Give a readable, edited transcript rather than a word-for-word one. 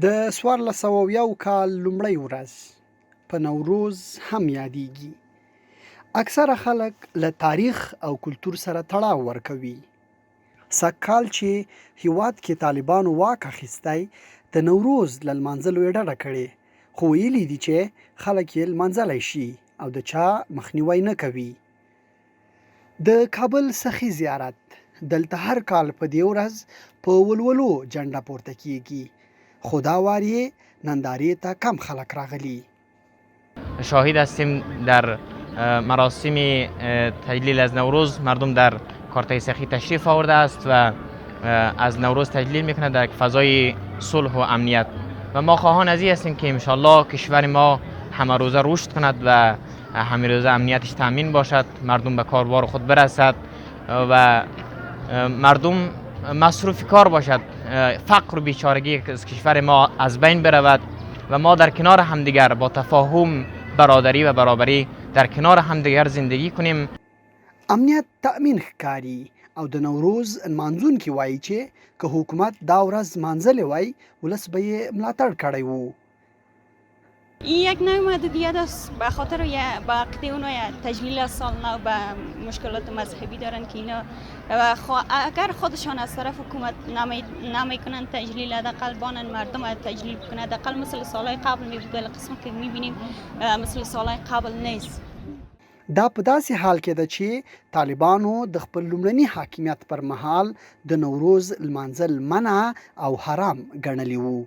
د 1400 کال لومړۍ ورځ په نوروز هم یادېږي. اکثره خلک له تاریخ او کلتور سره تړاو ورکوي. سږکال چې هیواد کې طالبانو واک اخیستی، د نوروز له لمانځلو یې ډډه کړې، خو ویلي دي چې خلک یې لمانځلی شي او د چا مخنیوی نه کوي. د کابل سخي زیارت دلته هر کال په دې ورځ په ولولو جنډه پورته کیږي، خو دا وار یې نندارې ته کم خلک راغلي. شاهد هستیم در مراسم تجلیل از نوروز مردم در کارتای سخی تشریف آورده است و از نوروز تجلیل میکنند در فضای صلح و امنیت و ما خواهان از این هستیم که انشالله کشور ما همه روزه رشد کند و همه روزه امنیتش تامین باشد، مردم به کاروبار خود برسد و مردم مصروف کار باشد، فقر و بیچارگی از کشور ما از بین برود و ما در کنار همدیگر با تفاهم، برادری و برابری در کنار همدیگر زندگی کنیم. امنیت تأمین ښکاري او د نوروز نمانځونکي وایي چې که حکومت دا ورځ نمانځلې وای، ولس به یې ملاتړ کړی وو. این یک نوع محدودیت است به خاطر به عقیده اونا تجلیل سال نو به مشکلات مذهبی دارن که اینا اگر خودشان از طرف حکومت نمیکنن تجلیل، حداقل بانن مردم تجلیل کنن، حداقل مثل سالهای قبل می بود، قسم که میبینیم مثل سالهای قبل نیست. دا په داسې حال کې ده چې طالبانو د خپل لومړني حاکمیت پر مهال د نوروز لمانځل منع او حرام ګڼلی وو.